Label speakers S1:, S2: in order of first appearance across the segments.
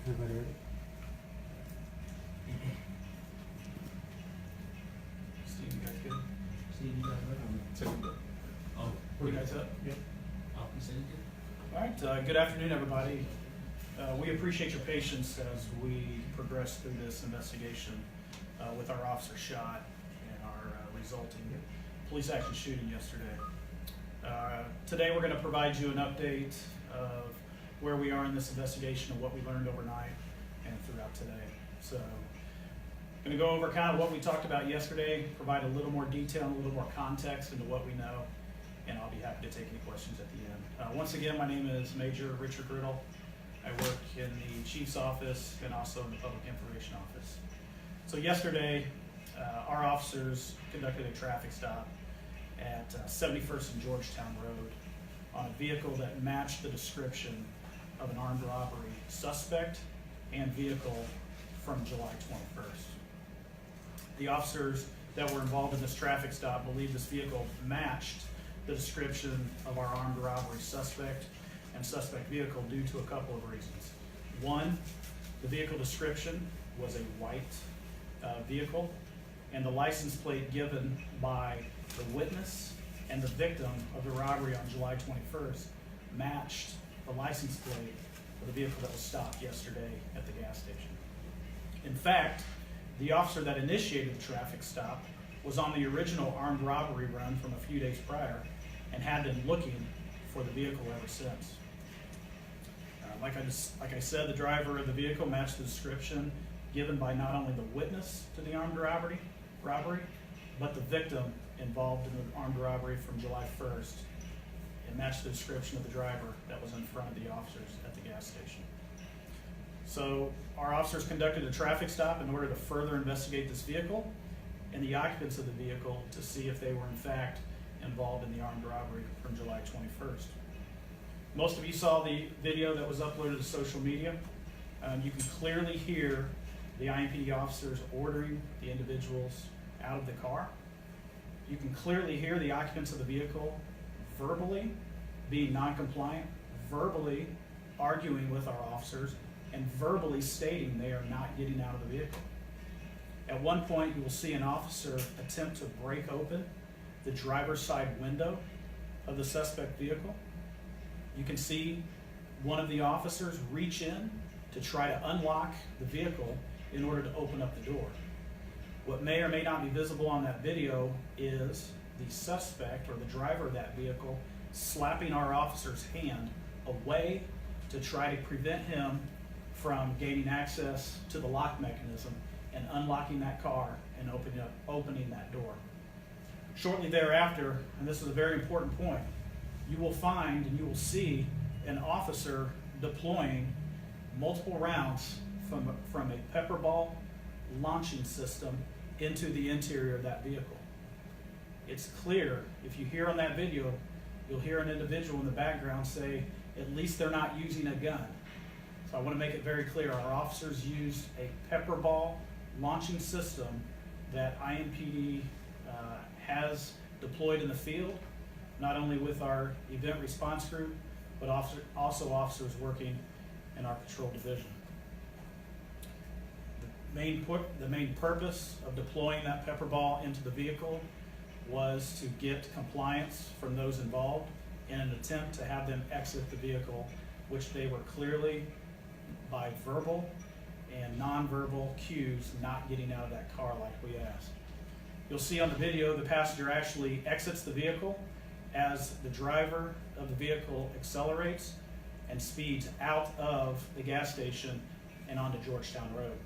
S1: Everybody ready?
S2: Steve, you guys good?
S3: Steve, you guys ready?
S2: Second.
S3: Oh,
S2: You guys up? Yep.
S3: you said you did?
S2: All right, good afternoon, everybody. We appreciate your patience as we progress through this investigation with our officer shot and our resulting police action shooting yesterday. Today we're going to provide you an update of where we are in this investigation and what we learned overnight and throughout today. So I'm going to go over kind of what we talked about yesterday, provide a little more detail and a little more context into what we know, and I'll be happy to take any questions at the end. Once again, my name is Major Richard Riddle. I work in the Chief's office and also in the Public Information Office. So yesterday, our officers conducted a traffic stop at 71st and Georgetown Road on a vehicle that matched the description of an armed robbery suspect and vehicle from July 21st. The officers that were involved in this traffic stop believe this vehicle matched the description of our armed robbery suspect and suspect vehicle due to a couple of reasons. One, the vehicle description was a white vehicle, and the license plate given by the witness and the victim of the robbery on July 21st matched the license plate of the vehicle that was stopped yesterday at the gas station. In fact, the officer that initiated the traffic stop was on the original armed robbery run from a few days prior and had been looking for the vehicle ever since. Like I said, the driver of the vehicle matched the description given by not only the witness to the armed robbery, but the victim involved in the armed robbery from July 1st. It matched the description of the driver that was in front of the officers at the gas station. So our officers conducted a traffic stop in order to further investigate this vehicle and the occupants of the vehicle to see if they were in fact involved in the armed robbery from July 21st. Most of you saw the video that was uploaded to social media. You can clearly hear the IMPD officers ordering the individuals out of the car. You can clearly hear the occupants of the vehicle verbally being non-compliant, verbally arguing with our officers, and verbally stating they are not getting out of the vehicle. At one point, you will see an officer attempt to break open the driver's side window of the suspect vehicle. You can see one of the officers reach in to try to unlock the vehicle in order to open up the door. What may or may not be visible on that video is the suspect or the driver of that vehicle slapping our officer's hand away to try to prevent him from gaining access to the lock mechanism and unlocking that car and opening that door. Shortly thereafter, and this is a very important point, you will find and you will see an officer deploying multiple rounds from a pepper ball launching system into the interior of that vehicle. It's clear, if you hear on that video, you'll hear an individual in the background say, at least they're not using a gun. So I want to make it very clear, our officers used a pepper ball launching system that IMPD has deployed in the field, not only with our event response group, but also officers working in our patrol division. The main purpose of deploying that pepper ball into the vehicle was to get compliance from those involved in an attempt to have them exit the vehicle, which they were clearly, by verbal and nonverbal cues, not getting out of that car like we asked. You'll see on the video the passenger actually exits the vehicle as the driver of the vehicle accelerates and speeds out of the gas station and onto Georgetown Road.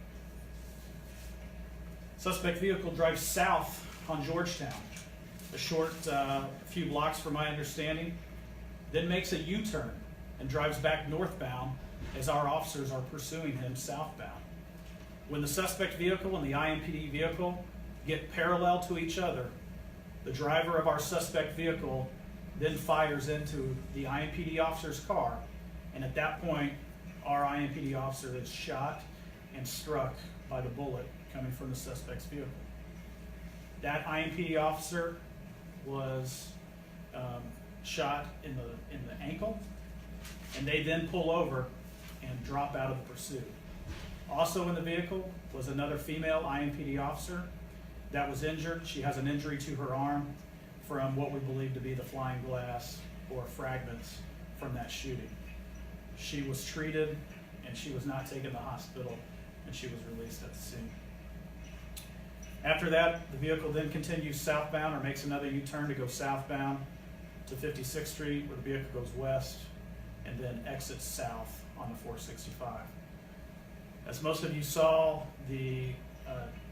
S2: Suspect vehicle drives south on Georgetown, a short few blocks from my understanding, then makes a U-turn and drives back northbound as our officers are pursuing him southbound. When the suspect vehicle and the IMPD vehicle get parallel to each other, the driver of our suspect vehicle then fires into the IMPD officer's car, and at that point, our IMPD officer is shot and struck by the bullet coming from the suspect's vehicle. That IMPD officer was shot in the ankle, and they then pull over and drop out of the pursuit. Also in the vehicle was another female IMPD officer that was injured. She has an injury to her arm from what we believe to be the flying glass or fragments from that shooting. She was treated and she was not taken to the hospital, and she was released at the scene. After that, the vehicle then continues southbound or makes another U-turn to go southbound to 56th Street, where the vehicle goes west and then exits south on the 465. As most of you saw, the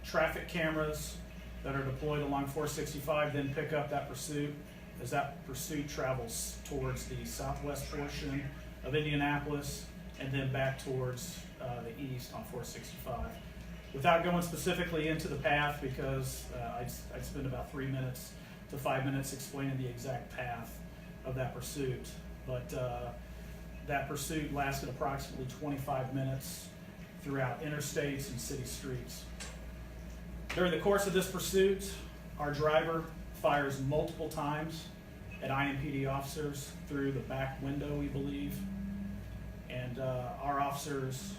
S2: traffic cameras that are deployed along 465 then pick up that pursuit as that pursuit travels towards the southwest portion of Indianapolis and then back towards the east on 465. Without going specifically into the path, because I'd spend about 3 minutes to 5 minutes explaining the exact path of that pursuit. But that pursuit lasted approximately 25 minutes throughout interstates and city streets. During the course of this pursuit, our driver fires multiple times at IMPD officers through the back window, we believe. And our officers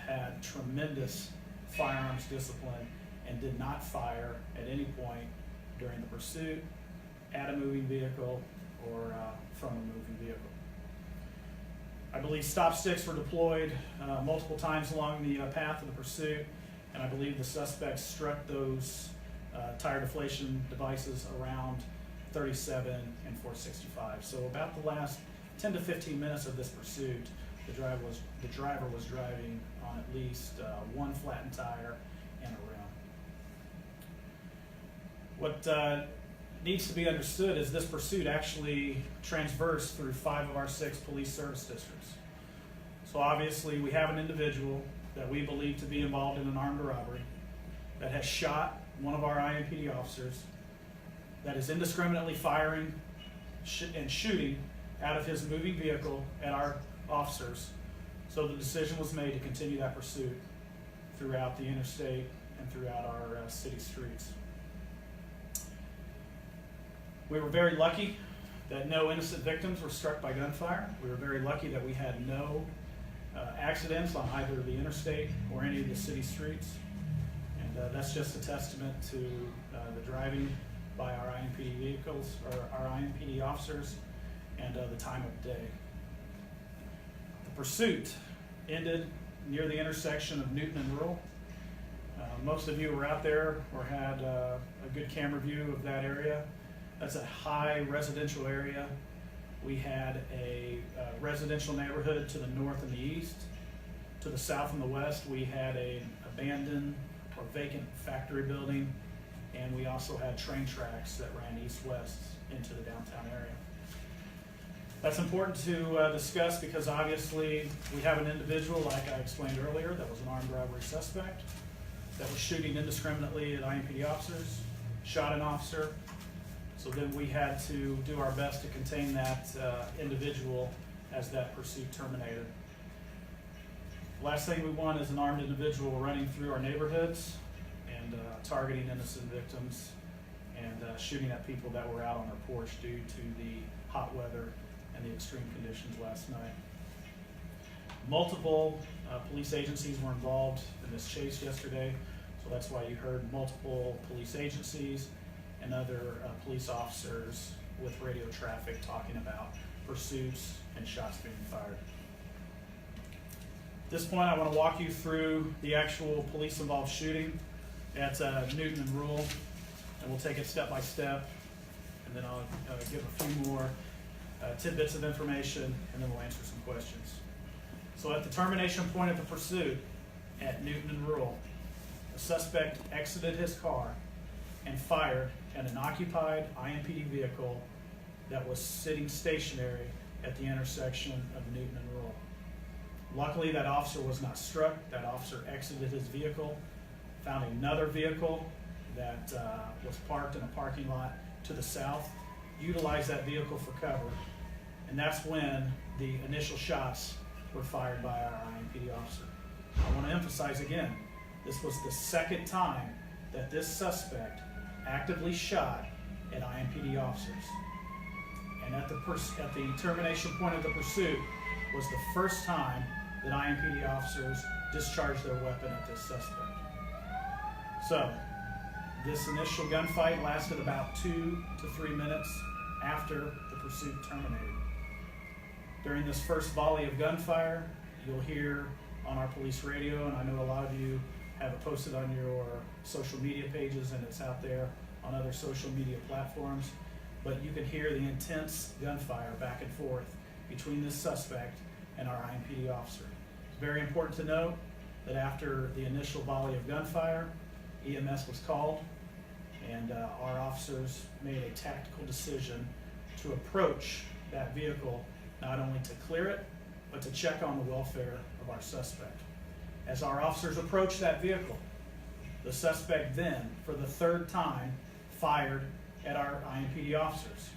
S2: had tremendous firearms discipline and did not fire at any point during the pursuit, at a moving vehicle, or from a moving vehicle. I believe stop sticks were deployed multiple times along the path of the pursuit, and I believe the suspects struck those tire deflation devices around 37 and 465. So about the last 10 to 15 minutes of this pursuit, the driver was driving on at least one flattened tire and a rim. What needs to be understood is this pursuit actually transversed through 5 of our 6 police service districts. So obviously we have an individual that we believe to be involved in an armed robbery that has shot one of our IMPD officers, that is indiscriminately firing and shooting out of his moving vehicle at our officers. So the decision was made to continue that pursuit throughout the interstate and throughout our city streets. We were very lucky that no innocent victims were struck by gunfire. We were very lucky that we had no accidents on either the interstate or any of the city streets. And that's just a testament to the driving by our IMPD vehicles, or our IMPD officers, and the time of day. The pursuit ended near the intersection of Newton and Rural. Most of you were out there or had a good camera view of that area. That's a high residential area. We had a residential neighborhood to the north and the east. To the south and the west, we had an abandoned or vacant factory building, and we also had train tracks that ran east-west into the downtown area. That's important to discuss because obviously we have an individual, like I explained earlier, that was an armed robbery suspect that was shooting indiscriminately at IMPD officers, shot an officer. So then we had to do our best to contain that individual as that pursuit terminated. The last thing we want is an armed individual running through our neighborhoods and targeting innocent victims and shooting at people that were out on their porch due to the hot weather and the extreme conditions last night. Multiple police agencies were involved in this chase yesterday, so that's why you heard multiple police agencies and other police officers with radio traffic talking about pursuits and shots being fired. At this point, I want to walk you through the actual police-involved shooting at Newton and Rural, and we'll take it step by step, and then I'll give a few more tidbits of information, and then we'll answer some questions. So at the termination point of the pursuit at Newton and Rural, the suspect exited his car and fired at an occupied IMPD vehicle that was sitting stationary at the intersection of Newton and Rural. Luckily, that officer was not struck. That officer exited his vehicle, found another vehicle that was parked in a parking lot to the south, utilized that vehicle for cover, and that's when the initial shots were fired by our IMPD officer. I want to emphasize again, this was the second time that this suspect actively shot at IMPD officers. And at the termination point of the pursuit was the first time that IMPD officers discharged their weapon at this suspect. So, this initial gunfight lasted about 2 to 3 minutes after the pursuit terminated. During this first volley of gunfire, you'll hear on our police radio, and I know a lot of you have it posted on your social media pages and it's out there on other social media platforms, but you can hear the intense gunfire back and forth between this suspect and our IMPD officer. It's very important to note that after the initial volley of gunfire, EMS was called, and our officers made a tactical decision to approach that vehicle, not only to clear it, but to check on the welfare of our suspect. As our officers approached that vehicle, the suspect then, for the third time, fired at our IMPD officers.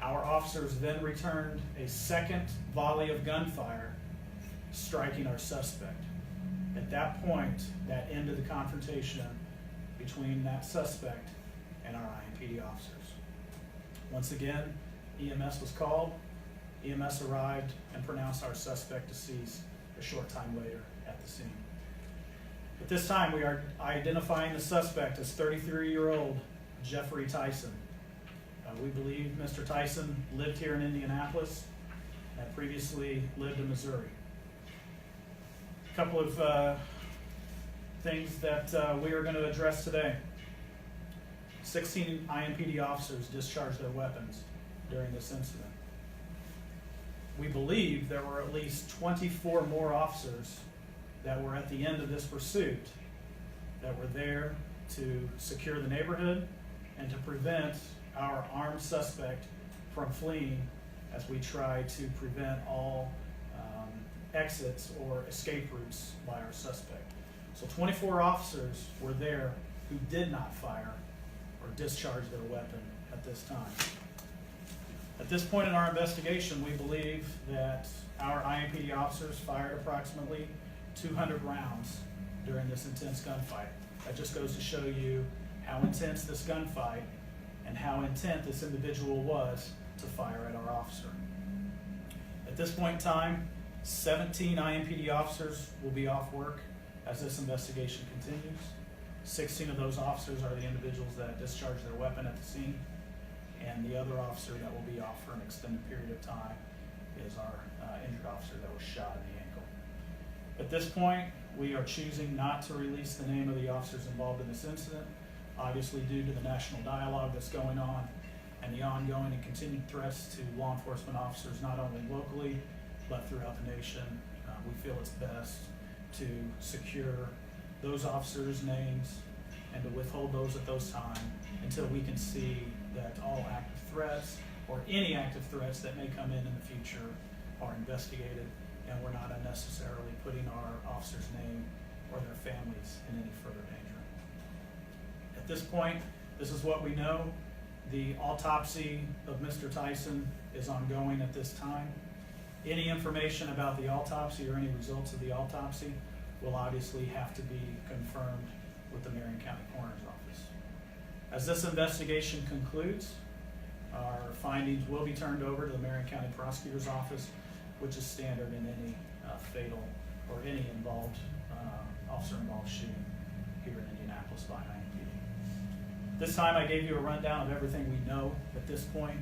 S2: Our officers then returned a second volley of gunfire, striking our suspect. At that point, that ended the confrontation between that suspect and our IMPD officers. Once again, EMS was called. EMS arrived and pronounced our suspect deceased a short time later at the scene. At this time, we are identifying the suspect as 33-year-old Jeffrey Tyson. We believe Mr. Tyson lived here in Indianapolis and had previously lived in Missouri. A couple of things that we are going to address today. 16 IMPD officers discharged their weapons during this incident. We believe there were at least 24 more officers that were at the end of this pursuit that were there to secure the neighborhood and to prevent our armed suspect from fleeing as we try to prevent all exits or escape routes by our suspect. So 24 officers were there who did not fire or discharge their weapon at this time. At this point in our investigation, we believe that our IMPD officers fired approximately 200 rounds during this intense gunfight. That just goes to show you how intense this gunfight and how intent this individual was to fire at our officer. At this point in time, 17 IMPD officers will be off work as this investigation continues. 16 of those officers are the individuals that discharged their weapon at the scene, and the other officer that will be off for an extended period of time is our injured officer that was shot in the ankle. At this point, we are choosing not to release the name of the officers involved in this incident, obviously due to the national dialogue that's going on and the ongoing and continued threats to law enforcement officers, not only locally, but throughout the nation. We feel it's best to secure those officers' names and to withhold those at those times until we can see that all active threats or any active threats that may come in the future are investigated and we're not unnecessarily putting our officers' name or their families in any further danger. At this point, this is what we know. The autopsy of Mr. Tyson is ongoing at this time. Any information about the autopsy or any results of the autopsy will obviously have to be confirmed with the Marion County Coroner's Office. As this investigation concludes, our findings will be turned over to the Marion County Prosecutor's Office, which is standard in any fatal or any officer-involved shooting here in Indianapolis by IMPD. This time I gave you a rundown of everything we know at this point,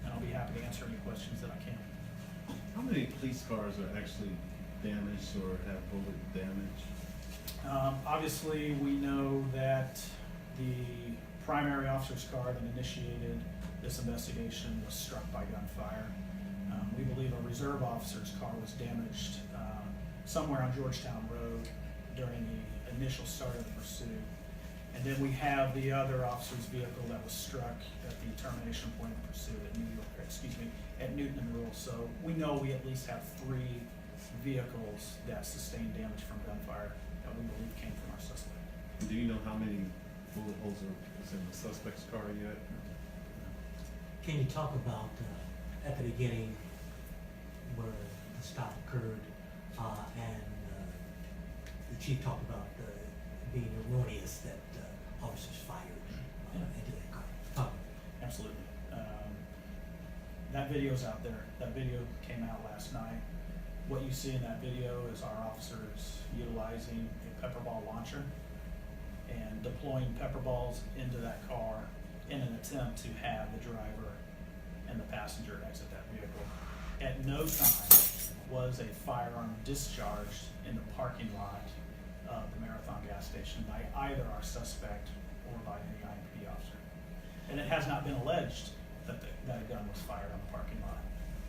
S2: and I'll be happy to answer any questions that I can.
S1: How many police cars are actually damaged or have bullet damage?
S2: Obviously, we know that the primary officer's car that initiated this investigation was struck by gunfire. We believe a reserve officer's car was damaged somewhere on Georgetown Road during the initial start of the pursuit. And then we have the other officer's vehicle that was struck at the termination point of the pursuit at Newton and Rule. So we know we at least have 3 vehicles that sustained damage from gunfire that we believe came from our suspect.
S1: Do you know how many bullet holes are in the suspect's car yet?
S4: Can you talk about at the beginning where the stop occurred and the chief talked about being erroneous that officers fired into that car?
S2: Absolutely. That video's out there. That video came out last night. What you see in that video is our officers utilizing a pepper ball launcher and deploying pepper balls into that car in an attempt to have the driver and the passenger exit that vehicle. At no time was a firearm discharged in the parking lot of the Marathon gas station by either our suspect or by any IMPD officer. And it has not been alleged that that a gun was fired on the parking lot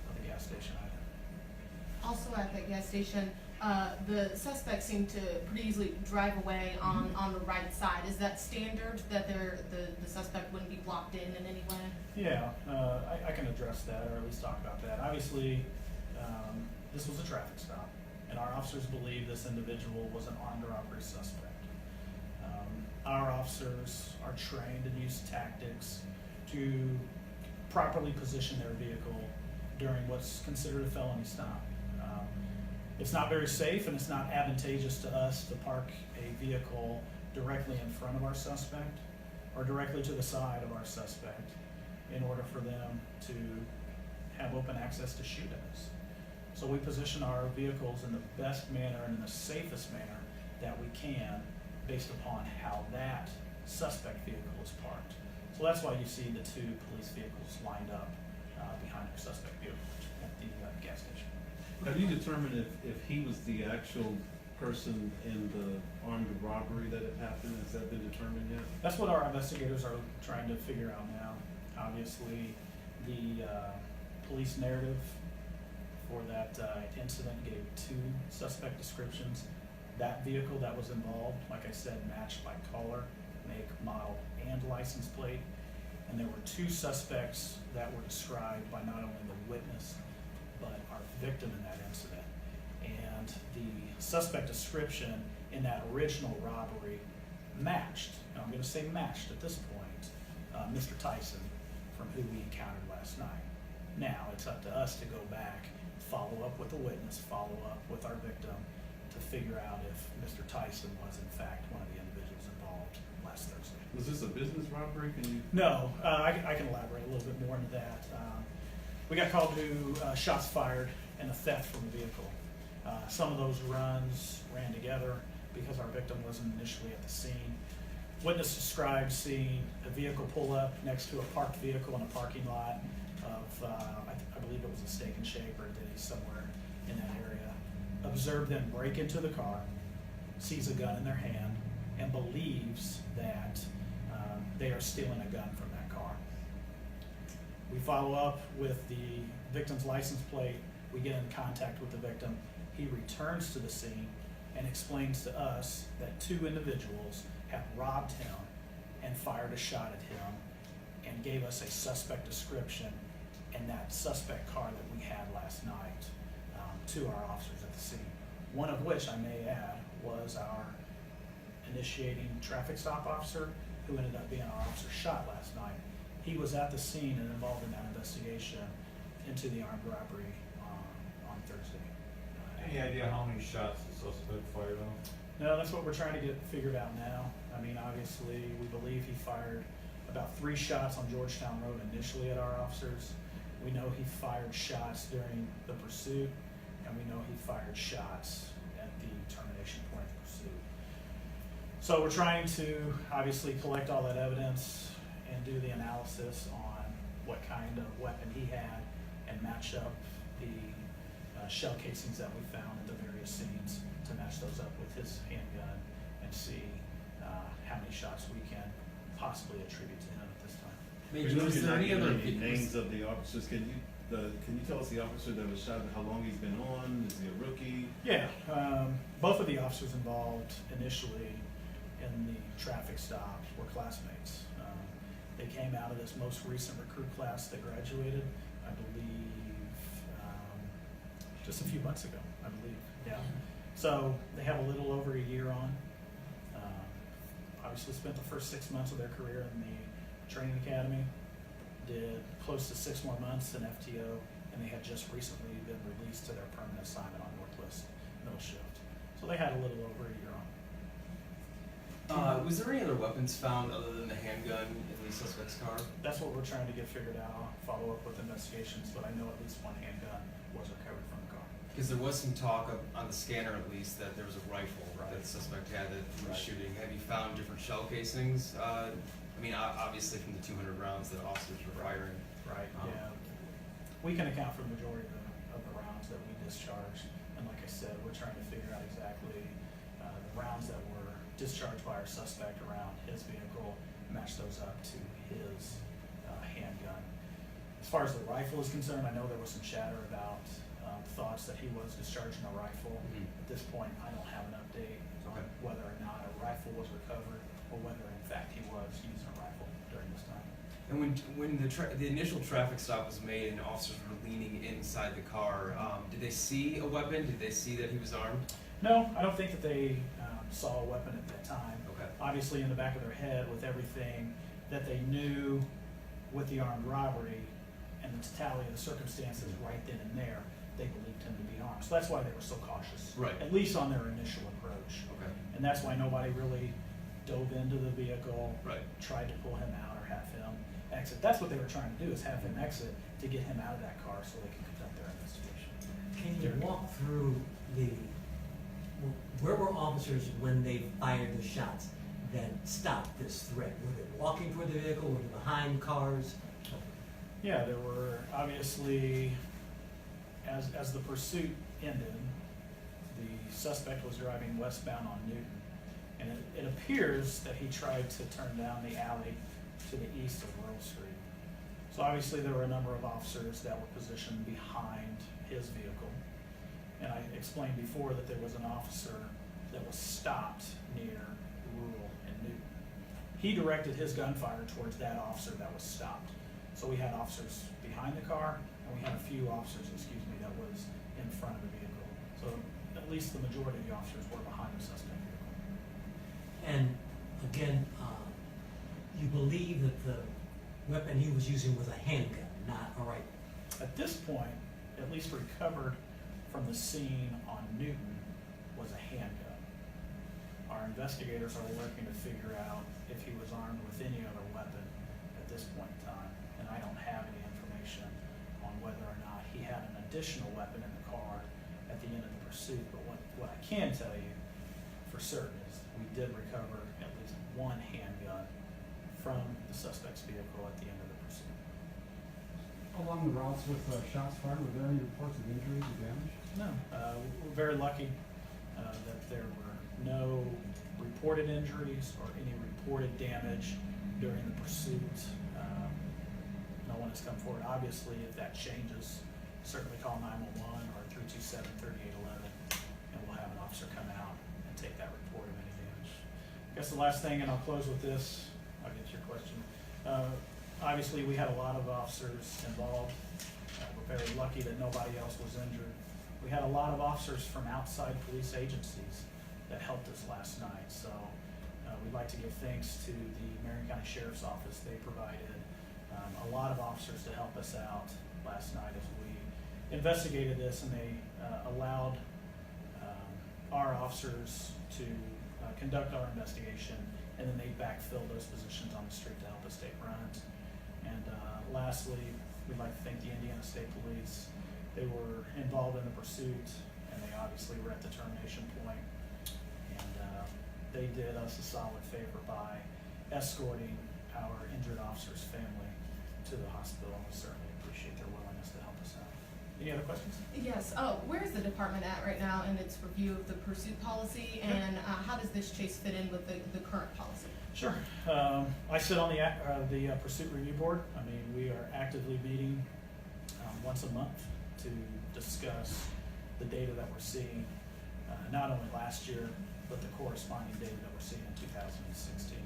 S2: of the gas station either.
S5: Also at that gas station, the suspect seemed to pretty easily drive away on the right side. Is that standard that the suspect wouldn't be blocked in any way?
S2: Yeah, I can address that, or at least talk about that. Obviously, this was a traffic stop, and our officers believe this individual was an armed robbery suspect. Our officers are trained and use tactics to properly position their vehicle during what's considered a felony stop. It's not very safe and it's not advantageous to us to park a vehicle directly in front of our suspect or directly to the side of our suspect in order for them to have open access to shoot at us. So we position our vehicles in the best manner and in the safest manner that we can based upon how that suspect vehicle is parked. So that's why you see the two police vehicles lined up behind our suspect vehicle at the gas station.
S1: Have you determined if he was the actual person in the armed robbery that had happened? Has that been determined yet?
S2: That's what our investigators are trying to figure out now. Obviously, the police narrative for that incident gave two suspect descriptions. That vehicle that was involved, like I said, matched by color, make, model, and license plate. And there were two suspects that were described by not only the witness, but our victim in that incident. And the suspect description in that original robbery matched, and I'm going to say matched at this point, Mr. Tyson, from who we encountered last night. Now it's up to us to go back, follow up with the witness, follow up with our victim to figure out if Mr. Tyson was in fact one of the individuals involved last Thursday.
S1: Was this a business robbery? Can you?
S2: No, I can elaborate a little bit more into that. We got called to shots fired and a theft from a vehicle. Some of those runs ran together because our victim wasn't initially at the scene. Witness described seeing a vehicle pull up next to a parked vehicle in a parking lot of, I believe it was a Steak and Shake or a Denny's somewhere in that area. Observed them break into the car, sees a gun in their hand, and believes that they are stealing a gun from that car. We follow up with the victim's license plate. We get in contact with the victim. He returns to the scene and explains to us that two individuals have robbed him and fired a shot at him and gave us a suspect description in that suspect car that we had last night to our officers at the scene. One of which, I may add, was our initiating traffic stop officer who ended up being our officer shot last night. He was at the scene and involved in that investigation into the armed robbery on Thursday.
S6: Any idea how many shots the suspect fired off?
S2: No, that's what we're trying to get figured out now. I mean, obviously, we believe he fired about 3 shots on Georgetown Road initially at our officers. We know he fired shots during the pursuit, and we know he fired shots at the termination point of the pursuit. So we're trying to obviously collect all that evidence and do the analysis on what kind of weapon he had and match up the shell casings that we found at the various scenes to match those up with his handgun and see how many shots we can possibly attribute to him at this time.
S3: Major, was there any other
S1: names of the officers? Can you tell us the officer that was shot, how long he's been on? Is he a rookie?
S2: Yeah, both of the officers involved initially in the traffic stop were classmates. They came out of this most recent recruit class that graduated, I believe, just a few months ago, I believe, yeah. So they have a little over a year on. Obviously spent the first 6 months of their career in the training academy, did close to 6 more months in FTO, and they had just recently been released to their permanent assignment on Northwest Middle Shift. So they had a little over a year on.
S7: Was there any other weapons found other than the handgun in the suspect's car?
S2: That's what we're trying to get figured out. I'll follow up with investigations, but I know at least one handgun was recovered from the car.
S7: Because there was some talk of, on the scanner at least, that there was a rifle that
S2: Right.
S7: the suspect had that he was
S2: Right.
S7: shooting. Have you found different shell casings? I mean, obviously from the 200 rounds that officers were firing.
S2: Right,
S7: Um,
S2: yeah. We can account for the majority of the rounds that we discharge, and like I said, we're trying to figure out exactly, the rounds that were discharged by our suspect around his vehicle, match those up to his, handgun. As far as the rifle is concerned, I know there was some chatter about, thoughts that he was discharging a rifle.
S7: Mhm.
S2: At this point, I don't have an update on
S7: Okay.
S2: whether or not a rifle was recovered, or whether in fact he was using a rifle during this time.
S7: And when the initial traffic stop was made and officers were leaning inside the car, did they see a weapon? Did they see that he was armed?
S2: No, I don't think that they saw a weapon at that time.
S7: Okay.
S2: Obviously, in the back of their head, with everything that they knew with the armed robbery and the totality of the circumstances right then and there, they believed him to be armed. So that's why they were so cautious.
S7: Right.
S2: At least on their initial approach.
S7: Okay.
S2: And that's why nobody really dove into the vehicle,
S7: Right.
S2: tried to pull him out or have him exit. That's what they were trying to do, is have him exit to get him out of that car so they could conduct their investigation.
S4: Can you walk through where were officers when they fired the shots that stopped this threat? Were they walking toward the vehicle, were they behind cars?
S2: Yeah, there were obviously, as the pursuit ended, the suspect was driving westbound on Newton. And it appears that he tried to turn down the alley to the east of Earl Street. So obviously there were a number of officers that were positioned behind his vehicle. And I explained before that there was an officer that was stopped near Rural and Newton. He directed his gunfire towards that officer that was stopped. So we had officers behind the car, and we had a few officers, that was in front of the vehicle. So at least the majority of the officers were behind the suspect vehicle.
S4: And again, you believe that the weapon he was using was a handgun, not a rifle?
S2: At this point, at least recovered from the scene on Newton was a handgun. Our investigators are working to figure out if he was armed with any other weapon at this point in time. And I don't have any information on whether or not he had an additional weapon in the car at the end of the pursuit. But what I can tell you for certain is we did recover at least one handgun from the suspect's vehicle at the end of the pursuit.
S8: Along the routes with shots fired, were there any reports of injuries or damage?
S2: No, we're very lucky that there were no reported injuries or any reported damage during the pursuit. No one has come forward. Obviously, if that changes, certainly call 911 or 327-3811, and we'll have an officer come out and take that report of any damage. I guess the last thing, and I'll close with this, I'll get to your question. Obviously, we had a lot of officers involved. We're very lucky that nobody else was injured. We had a lot of officers from outside police agencies that helped us last night. So we'd like to give thanks to the Marion County Sheriff's Office. They provided a lot of officers to help us out last night as we investigated this, and they allowed our officers to conduct our investigation, and then they backfilled those positions on the street to help us take runs. And lastly, we'd like to thank the Indiana State Police. They were involved in the pursuit, and they obviously were at the termination point. And they did us a solid favor by escorting our injured officer's family to the hospital. We certainly appreciate their willingness to help us out. Any other questions?
S5: Yes, where is the department at right now in its review of the pursuit policy, and how does this chase fit in with the current policy?
S2: Sure. I sit on the pursuit review board. I mean, we are actively meeting once a month to discuss the data that we're seeing, not only last year, but the corresponding data that we're seeing in 2016.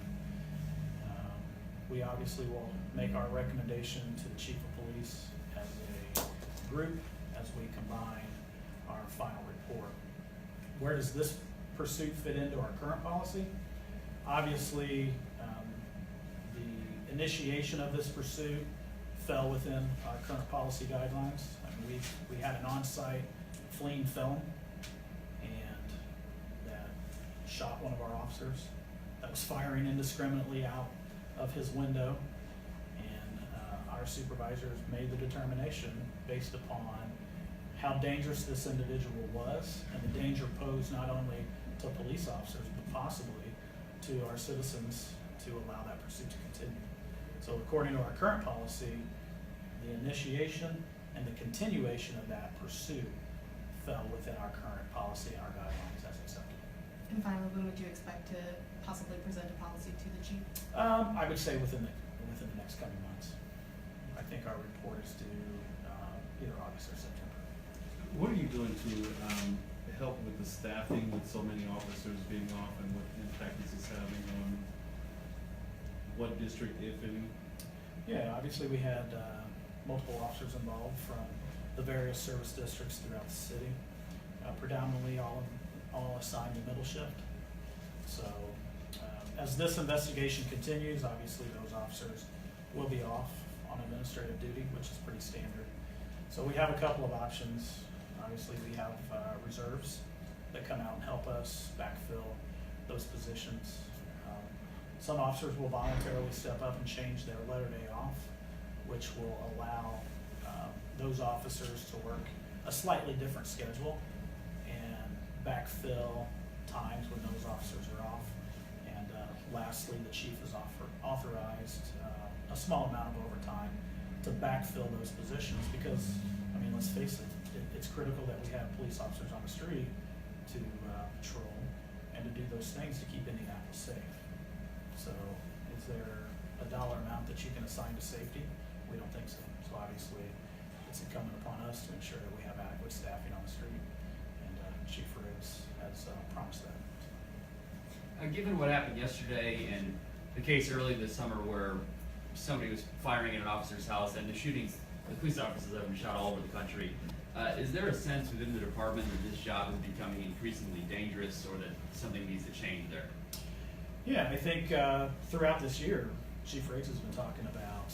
S2: We obviously will make our recommendation to the chief of police as a group as we combine our final report. Where does this pursuit fit into our current policy? Obviously, the initiation of this pursuit fell within our current policy guidelines. I mean, we had an on-site fleeing felon and that shot one of our officers, that was firing indiscriminately out of his window, and our supervisors made the determination based upon how dangerous this individual was and the danger posed not only to police officers, but possibly to our citizens to allow that pursuit to continue. So according to our current policy, the initiation and the continuation of that pursuit fell within our current policy and our guidelines as accepted.
S5: And finally, when would you expect to possibly present a policy to the chief?
S2: I would say within the next coming months. I think our report is due either August or September.
S1: What are you doing to help with the staffing with so many officers being off, and what impact is this having on what district, if any?
S2: Yeah, obviously we had multiple officers involved from the various service districts throughout the city, predominantly all assigned to middle shift. So as this investigation continues, obviously those officers will be off on administrative duty, which is pretty standard. So we have a couple of options. Obviously we have reserves that come out and help us backfill those positions. Some officers will voluntarily step up and change their letter day off, which will allow those officers to work a slightly different schedule and backfill times when those officers are off. And lastly, the chief has authorized a small amount of overtime to backfill those positions because, I mean, let's face it, it's critical that we have police officers on the street to patrol and to do those things to keep Indianapolis safe. So is there a dollar amount that you can assign to safety? We don't think so. So obviously it's incumbent upon us to ensure that we have adequate staffing on the street, and Chief Riggs has promised that.
S9: Given what happened yesterday and the case early this summer where somebody was firing at an officer's house and the shootings, the police officers have been shot all over the country, is there a sense within the department that this job is becoming increasingly dangerous or that something needs to change there?
S2: Yeah, I think throughout this year, Chief Riggs has been talking about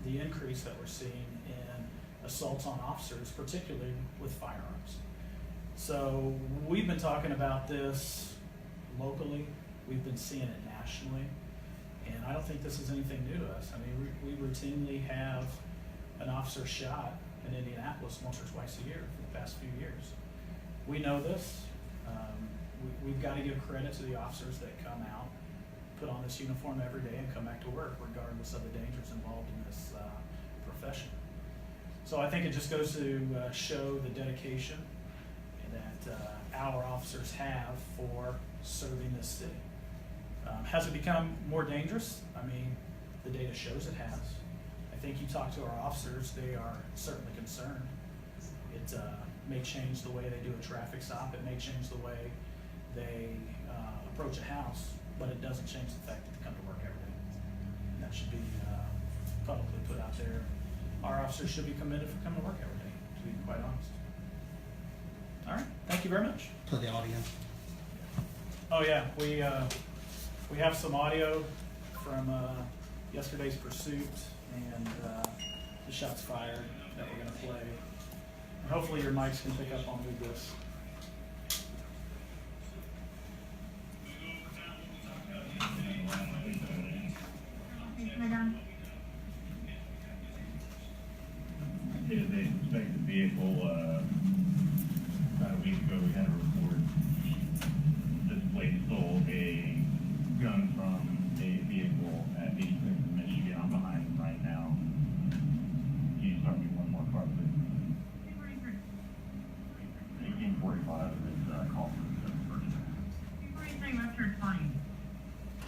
S2: the increase that we're seeing in assaults on officers, particularly with firearms. So we've been talking about this locally, we've been seeing it nationally, and I don't think this is anything new to us. I mean, we routinely have an officer shot in Indianapolis once or twice a year for the past few years. We know this. We've got to give credit to the officers that come out, put on this uniform every day and come back to work regardless of the dangers involved in this profession. So I think it just goes to show the dedication that our officers have for serving this city. Has it become more dangerous? I mean, the data shows it has. I think you talk to our officers, they are certainly concerned. It may change the way they do a traffic stop, it may change the way they approach a house, but it doesn't change the fact that they come to work every day. And that should be publicly put out there. Our officers should be commended for coming to work every day, to be quite honest. All right, thank you very much.
S10: To the audience.
S2: Oh yeah, we have some audio from yesterday's pursuit and the shots fired that we're gonna play. And hopefully your mics can pick up on who this.
S11: Is a suspected vehicle, about a week ago, we had a report. This place stole a gun from a vehicle at 86th Michigan. I'm behind them right now. Can you start me one more car, please? 1845 is call for the person.
S12: 43 left turn 20.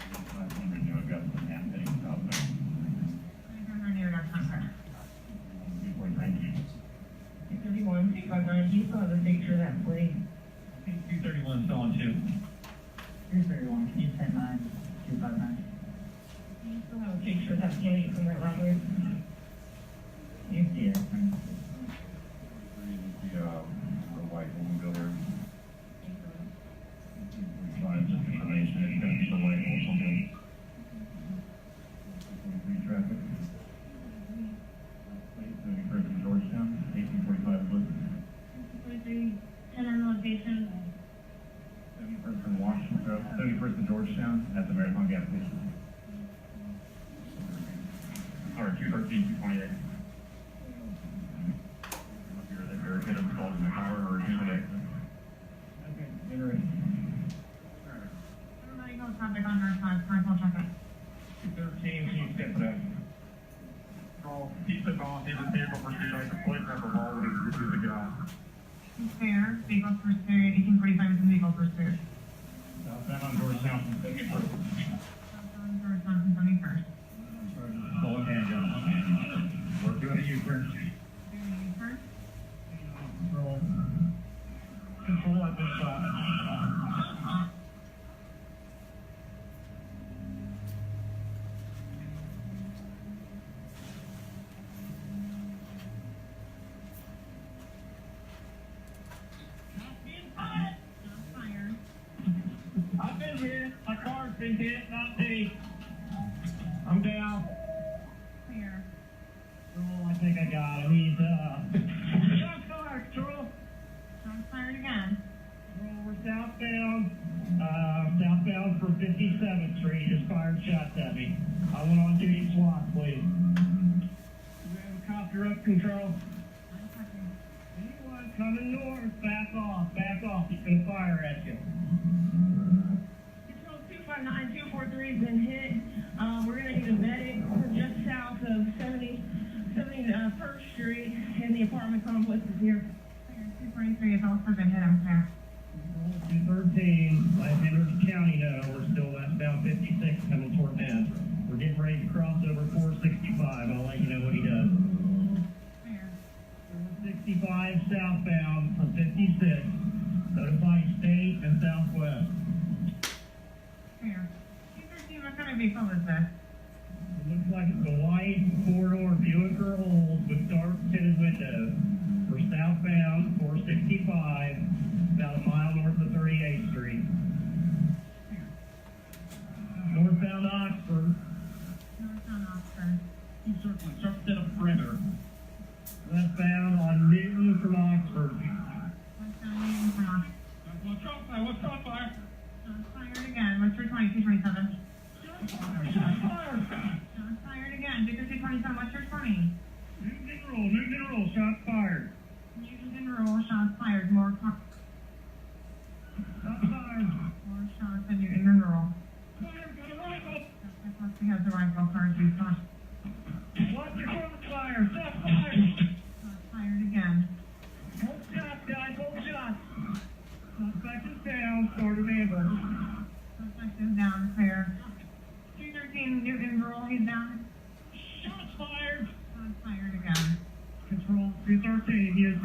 S11: I wondered, I've got some hand things out there.
S12: Near enough time.
S11: 231, 259, do you still have a picture of that plate? 231 still on 2. 231, can you send 259? Do you still have a picture of that plate from that robbery? You see it. The white Oldsmobile. Just information, it's gonna be the white Oldsmobile. Traffic. 31st in Georgetown, 1845 Blue.
S12: 43, 10 on location.
S11: 71st in Washington, 71st in Georgetown, at the Marathon gas station. Or 213, 228. You're the barricade of the Needed vehicle pursuit, I completely have a ball, this is the guy.
S12: Fair, vehicle pursuit, 1845 is a vehicle pursuit.
S11: That on Georgetown,
S12: Georgetown, 21st.
S11: full handgun. We're doing a U-turn. Control. Control at this side. I've been hit. My car's been hit, not me. I'm down.
S12: Clear.
S11: Oh, I think I got him. He's, shots fired, Control.
S12: Shots fired again.
S11: Control, we're southbound for 57th Street. Just fired shots at me. I went on duty SWAT, please. We have a copter up, Control. Anyone coming north, back off, back off. He's gonna fire at you.
S12: Control 259243 has been hit. We're gonna need a medic. We're just south of 71st Street, and the apartment complex is here. 243 has also been hit. I'm clear.
S11: 213, I've entered the county now. We're still westbound 56 coming toward Nance. We're getting ready to cross over 465. I'll let you know what he does.
S12: Clear.
S11: 465 southbound from 56. Notify state and southwest.
S12: Clear. 213, what kind of vehicle is this?
S11: It looks like it's a white four-door Buick or Olds with dark tinted windows. We're southbound 465, about a mile north of 38th Street. Northbound Oxford.
S12: Northbound Oxford.
S11: Keep circling, start to set up perimeter. Westbound on Newton from Oxford.
S12: Westbound Newton from Oxford.
S11: What's up, fire?
S12: Shots fired again. What's your 2227?
S11: Shots fired.
S12: Shots fired again. Victor 227, what's your 20?
S11: Newton rule, shots fired.
S12: Newton rule, shots fired. More
S11: Shots fired.
S12: shots than Newton rule.
S11: Fire, got a rifle.
S12: He has the rifle card used on.
S11: Watch your front fire, shots fired.
S12: Shots fired again.
S11: Hold shots, guys, hold shots. Suspect is down, started ambulance.
S12: Suspect is down, clear. 213 Newton rule, he's down.
S11: Shots fired.
S12: Shots fired again.
S11: Control 213, he is